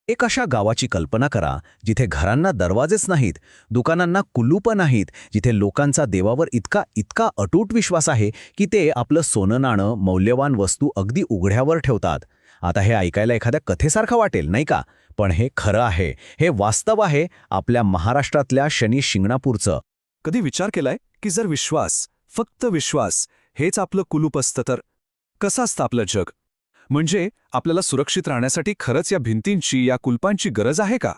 एक अशा गावाची कल्पना करा जिथे घरांना दरवाजेच नाहीत, दुकानांना कुलूपं नाहीत, जिथे लोकांचा देवावर इतका इतका अटूट विश्वास आहे की ते आपलं सोनं नाणं, मौल्यवान वस्तू अगदी उघड्यावर ठेवतात. आता हे ऐकायला एखाद्या कथेसारखं वाटेल नाही का? पण हे खरं आहे, हे वास्तव आहे आपल्या महाराष्ट्रातल्या शनी शिंगणापूरचं. कधी विचार केलाय की जर विश्वास, फक्त विश्वास हेच आपलं कुलूप असतं तर कसं असतं आपलं जग? म्हणजे आपल्याला सुरक्षित राहण्यासाठी खरंच या भिंतींची, या कुलपांची गरज आहे का?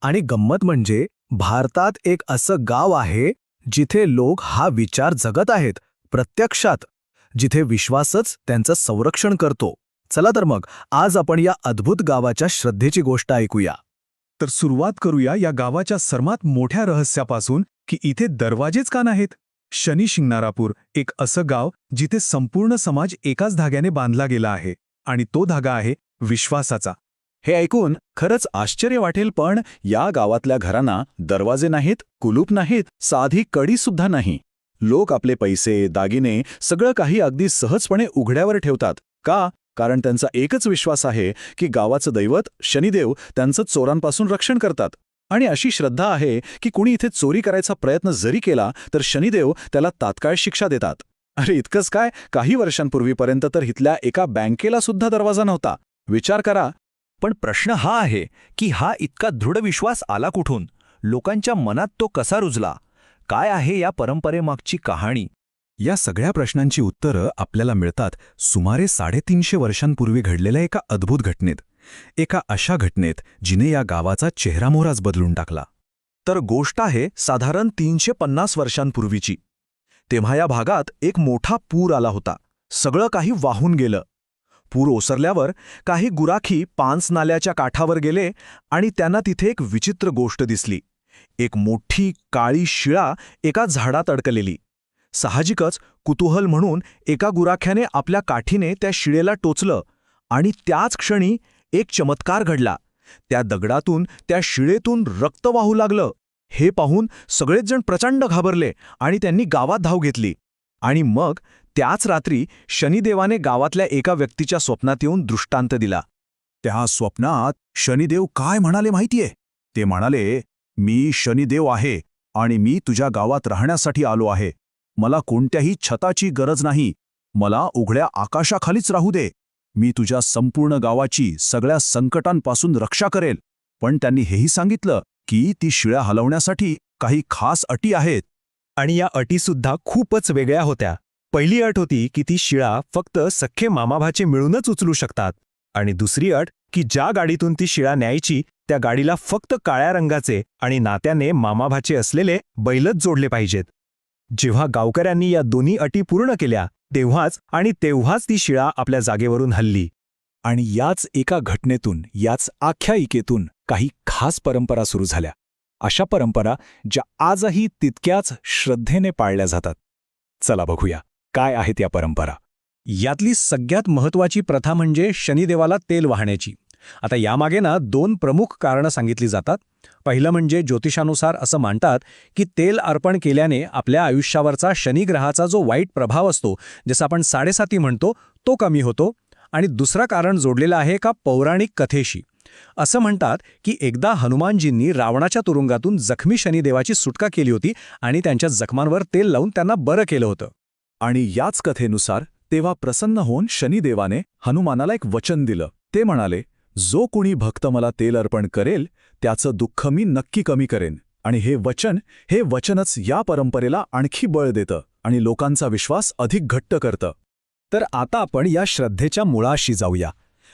आणि गंमत म्हणजे भारतात एक असं गाव आहे जिथे लोक हा विचार जगत आहेत प्रत्यक्षात, जिथे विश्वासच त्यांचं संरक्षण करतो. चला तर मग आज आपण या अद्भुत गावाच्या श्रद्धेची गोष्ट ऐकूया. तर सुरुवात करूया या गावाच्या सर्वात मोठ्या रहस्यापासून की इथे दरवाजेच का नाहीत. शनी शिंगणापूर एक असं गाव जिथे संपूर्ण समाज एकाच धाग्याने बांधला गेला आहे, आणि तो धागा आहे विश्वासाचा. हे ऐकून खरंच आश्चर्य वाटेल, पण या गावातल्या घरांना दरवाजे नाहीत, कुलूप नाहीत, साधी कडी सुद्धा नाही. लोक आपले पैसे, दागिने सगळं काही अगदी सहजपणे उघड्यावर ठेवतात. का? कारण त्यांचा एकच विश्वास आहे की गावाचं दैवत शनिदेव त्यांचं चोरांपासून रक्षण करतात. आणि अशी श्रद्धा आहे की कुणी इथे चोरी करायचा प्रयत्न जरी केला तर शनिदेव त्याला तात्काळ शिक्षा देतात. अरे इतकंच काय, काही वर्षांपूर्वीपर्यंत तर इथल्या एका बँकेला सुद्धा दरवाजा नव्हता. विचार करा. पण प्रश्न हा आहे की हा इतका दृढ विश्वास आला कुठून? लोकांच्या मनात तो कसा रुजला? काय आहे या परंपरेमागची कहाणी? या सगळ्या प्रश्नांची उत्तरं आपल्याला मिळतात सुमारे 350 वर्षांपूर्वी घडलेल्या एका अद्भुत घटनेत. एका अशा घटनेत जिने या गावाचा चेहरामोहराच बदलून टाकला. तर गोष्ट आहे साधारण 350 वर्षांपूर्वीची. तेव्हा या भागात एक मोठा पूर आला होता. सगळं काही वाहून गेलं. पूर ओसरल्यावर काही गुराखी पांच नाल्याच्या काठावर गेले आणि त्यांना तिथे एक विचित्र गोष्ट दिसली. एक मोठी काळी शिळा एका झाडात अडकलेली. साहजिकच कुतूहल म्हणून एका गुराख्याने आपल्या काठीने त्या शिळेला टोचलं आणि त्याच क्षणी एक चमत्कार घडला. त्या दगडातून, त्या शिळेतून रक्त वाहू लागलं. हे पाहून सगळेच जण प्रचंड घाबरले आणि त्यांनी गावात धाव घेतली. आणि मग त्याच रात्री शनिदेवाने गावातल्या एका व्यक्तीच्या स्वप्नात येऊन दृष्टांत दिला. त्या स्वप्नात शनिदेव काय म्हणाले माहितीये? ते म्हणाले, मी शनिदेव आहे आणि मी तुझ्या गावात राहण्यासाठी आलो आहे. मला कोणत्याही छताची गरज नाही. मला उघड्या आकाशाखालीच राहू दे. मी तुझ्या संपूर्ण गावाची सगळ्या संकटांपासून रक्षा करेल. पण त्यांनी हेही सांगितलं की ती शिळा हलवण्यासाठी काही खास अटी आहेत. आणि या अटीसुद्धा खूपच वेगळ्या होत्या. पहिली अट होती की ती शिळा फक्त सख्खे मामाभाचे मिळूनच उचलू शकतात. आणि दुसरी अट की ज्या गाडीतून ती शिळा न्यायची त्या गाडीला फक्त काळ्या रंगाचे आणि नात्याने मामाभाचे असलेले बैलच जोडले पाहिजेत. जेव्हा गावकऱ्यांनी या दोन्ही अटी पूर्ण केल्या तेव्हाच ती शिळा आपल्या जागेवरून हलली. आणि याच एका घटनेतून, याच आख्यायिकेतून काही खास परंपरा सुरू झाल्या. अशा परंपरा ज्या आजही तितक्याच श्रद्धेने पाळल्या जातात. चला बघूया काय आहेत या परंपरा. यातली सगळ्यात महत्त्वाची प्रथा म्हणजे शनिदेवाला तेल वाहण्याची. आता यामागे दोन प्रमुख कारणं सांगितली जातात. पहिलं म्हणजे ज्योतिषानुसार असं मानतात की तेल अर्पण केल्याने आपल्या आयुष्यावरचा शनिग्रहाचा जो वाईट प्रभाव असतो, जसं आपण 7.5 म्हणतो, तो कमी होतो. आणि दुसरं कारण जोडलेलं आहे एका पौराणिक कथेशी. असं म्हणतात की एकदा हनुमानजींनी रावणाच्या तुरुंगातून जखमी शनिदेवाची सुटका केली होती आणि त्यांच्या जखमांवर तेल लावून त्यांना बरं केलं होतं. आणि याच कथेनुसार तेव्हा प्रसन्न होऊन शनिदेवाने हनुमानाला एक वचन दिलं. ते म्हणाले, जो कुणी भक्त मला तेल अर्पण करेल त्याचं दुःख मी नक्की कमी करेन. आणि हे वचनच या परंपरेला आणखी बळ देतं आणि लोकांचा विश्वास अधिक घट्ट करतं. तर आता आपण या श्रद्धेच्या मुळाशी जाऊया.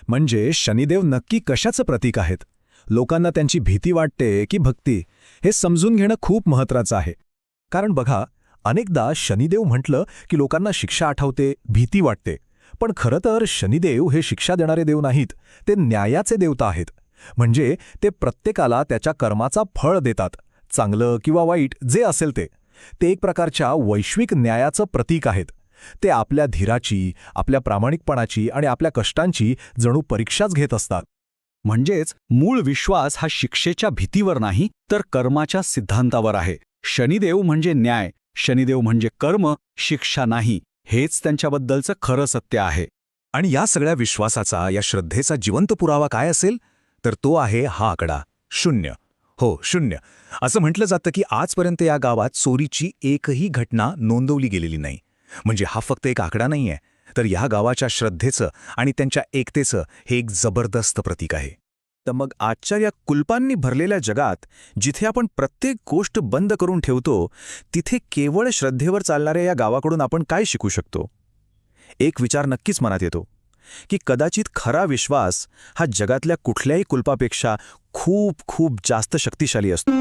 म्हणजे शनिदेव नक्की कशाचं प्रतीक आहेत? लोकांना त्यांची भीती वाटते की भक्ती, हे समजून घेणं खूप महत्त्वाचं आहे. कारण बघा, अनेकदा शनिदेव म्हटलं की लोकांना शिक्षा आठवते, भीती वाटते. पण खरं तर शनिदेव हे शिक्षा देणारे देव नाहीत, ते न्यायाचे देवता आहेत. म्हणजे ते प्रत्येकाला त्याच्या कर्माचा फळ देतात, चांगलं किंवा वाईट जे असेल ते. ते एक प्रकारच्या वैश्विक न्यायाचं प्रतीक आहेत. ते आपल्या धीराची, आपल्या प्रामाणिकपणाची आणि आपल्या कष्टांची जणू परीक्षाच घेत असतात. म्हणजेच मूळ विश्वास हा शिक्षेच्या भीतीवर नाही तर कर्माच्या सिद्धांतावर आहे. शनिदेव म्हणजे न्याय, शनिदेव म्हणजे कर्म, शिक्षा नाही. हेच त्यांच्याबद्दलचं खरं सत्य आहे. आणि या सगळ्या विश्वासाचा, या श्रद्धेचा जिवंत पुरावा काय असेल? तर तो आहे हा आकडा 0. हो 0. असं म्हटलं जातं की आजपर्यंत या गावात चोरीची एकही घटना नोंदवली गेलेली नाही. म्हणजे हा फक्त एक आकडा नाहीये, तर या गावाच्या श्रद्धेचं आणि त्यांच्या एकतेचं हे एक जबरदस्त प्रतीक आहे. तर मग आजच्या या कुलपांनी भरलेल्या जगात जिथे आपण प्रत्येक गोष्ट बंद करून ठेवतो, तिथे केवळ श्रद्धेवर चालणाऱ्या या गावाकडून आपण काय शिकू शकतो? एक विचार नक्कीच मनात येतो की कदाचित खरा विश्वास हा जगातल्या कुठल्याही कुलपापेक्षा खूप खूप जास्त शक्तिशाली असतो.